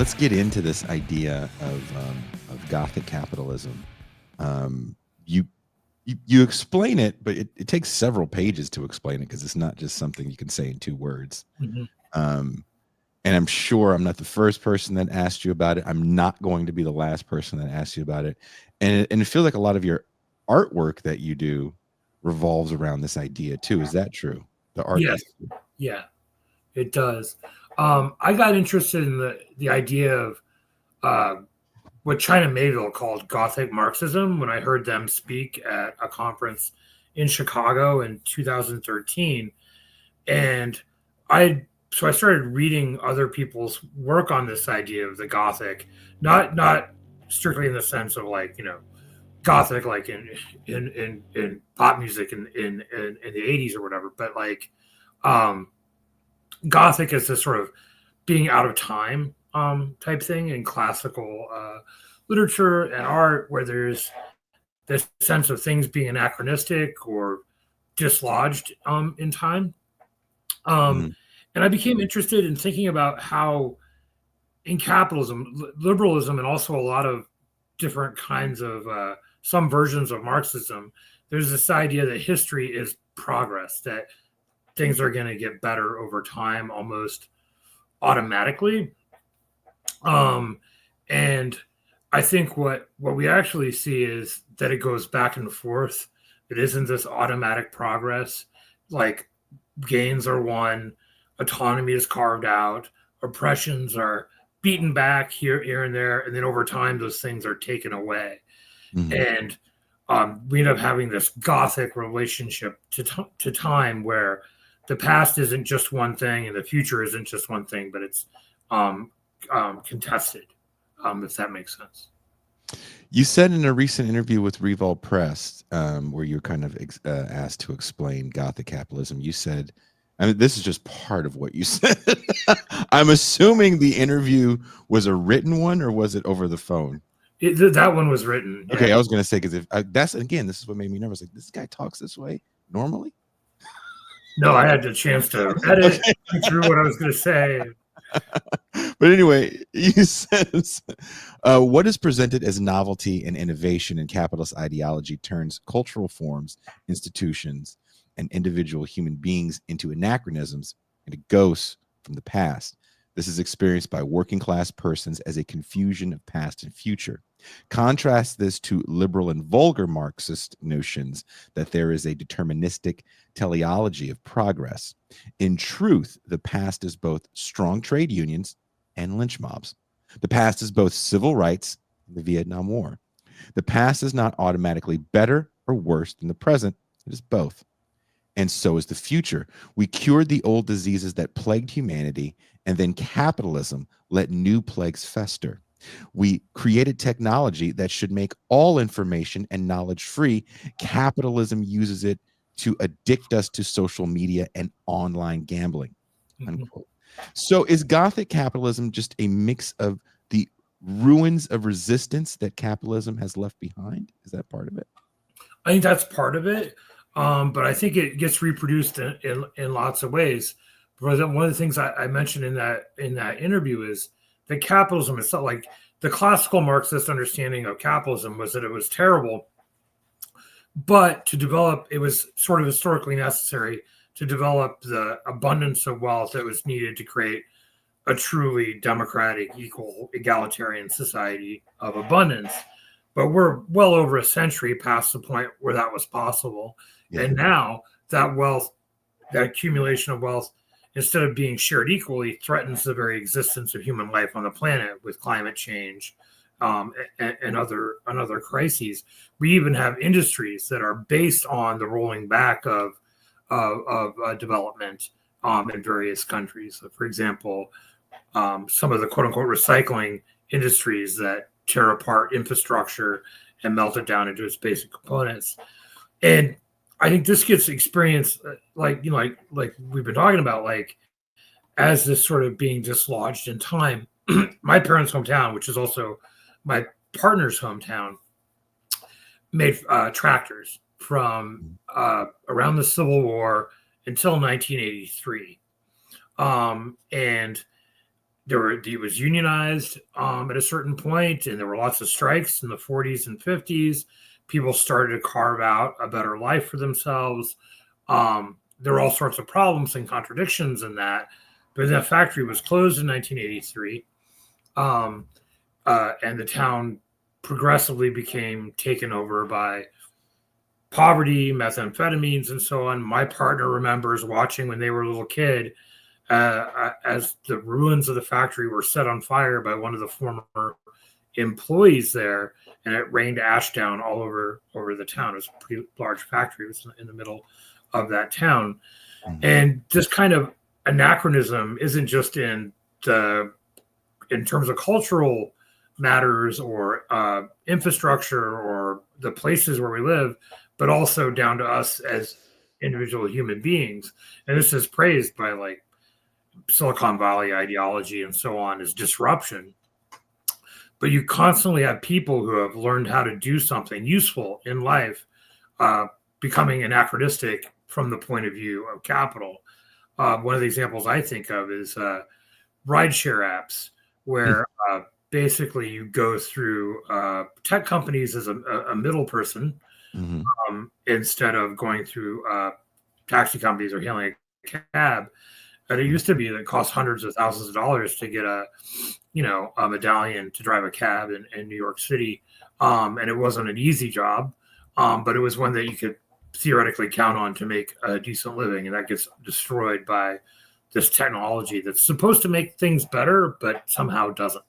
let's get into this idea of Gothic capitalism. Um, you, you explain it, but it takes several pages to explain it because it's not just something you can say in 2 words. Mm-hmm. Um, and I'm sure I'm not the first person that asked you about it. I'm not going to be the last person that asked you about it. And it feels like a lot of your artwork that you do revolves around this idea too. Is that true? The art that Yes, you do? yeah, it does. I got interested in the idea of uh, what China Mayville called Gothic Marxism when I heard them speak at a conference in Chicago in 2013, and I started reading other people's work on this idea of the Gothic, not strictly in the sense of like Gothic like in pop music in the 80s or whatever, but like um, Gothic is this sort of being out of time type thing in classical literature and art, where there's this sense of things being anachronistic or dislodged in time. Um, Mhm. and I became interested in thinking about how in capitalism, liberalism, and also a lot of different kinds of some versions of Marxism, there's this idea that history is progress, that things are going to get better over time almost automatically. Um, and I think what we actually see is that it goes back and forth. It isn't this automatic progress. Like gains are won, autonomy is carved out, oppressions are beaten back here and there, and then over time those things are taken away. Mhm. And we end up having this Gothic relationship to time where the past isn't just one thing and the future isn't just one thing, but it's um, contested, if that makes sense. You said in a recent interview with Revolt Press, where you're kind of asked to explain Gothic capitalism, you said, I mean, this is just part of what you said. I'm assuming the interview was a written one, or was it over the phone? That one was written, yeah. Okay, I was going to say, because if that's again, this is what made me nervous. Like, this guy talks this way normally. No, I had the chance to edit, Okay. think through what I was going to say. But anyway, he says, what is presented as novelty and innovation in capitalist ideology turns cultural forms, institutions, and individual human beings into anachronisms and ghosts from the past. This is experienced by working class persons as a confusion of past and future. Contrast this to liberal and vulgar Marxist notions that there is a deterministic teleology of progress. In truth, the past is both strong trade unions and lynch mobs. The past is both civil rights and the Vietnam War. The past is not automatically better or worse than the present, it is both. And so is the future. We cured the old diseases that plagued humanity, and then capitalism let new plagues fester. We created technology that should make all information and knowledge free. Capitalism uses it to addict us to social media and online gambling. Mhm. Unquote. So is Gothic capitalism just a mix of the ruins of resistance that capitalism has left behind? Is that part of it? I think that's part of it, but I think it gets reproduced in lots of ways. Because one of the things I mentioned in that interview is that capitalism itself, like the classical Marxist understanding of capitalism, was that it was terrible, but to develop, it was sort of historically necessary to develop the abundance of wealth that was needed to create a truly democratic, equal, egalitarian society of abundance. But we're well over a century past the point where that was possible. Yeah. And now that wealth, that accumulation of wealth, instead of being shared equally, threatens the very existence of human life on the planet with climate change and other crises. We even have industries that are based on the rolling back of development in various countries. So for example, some of the quote unquote recycling industries that tear apart infrastructure and melt it down into its basic components. And I think this gets experienced like we've been talking about, like as this sort of being dislodged in time. My parents' hometown, which is also my partner's hometown, made tractors from around the Civil War until 1983. And It was unionized at a certain point, and there were lots of strikes in the 40s and 50s. People started to carve out a better life for themselves. There were all sorts of problems and contradictions in that, but that factory was closed in 1983, and the town progressively became taken over by poverty, methamphetamines, and so on. My partner remembers watching when they were a little kid as the ruins of the factory were set on fire by one of the former employees there, and it rained ash down all over the town. It was a pretty large factory. It was in the middle of that town. And this kind of anachronism isn't just in terms of cultural matters or infrastructure or the places where we live, but also down to us as individual human beings. And this is praised by like Silicon Valley ideology and so on as disruption. But you constantly have people who have learned how to do something useful in life, becoming anachronistic from the point of view of capital. One of the examples I think of is rideshare apps, where basically you go through tech companies as a middle person, instead of going through taxi companies or hailing a cab. And it used to be that it cost hundreds of thousands of dollars to get a medallion to drive a cab in New York City. And it wasn't an easy job, but it was one that you could theoretically count on to make a decent living. And that gets destroyed by this technology that's supposed to make things better, but somehow doesn't.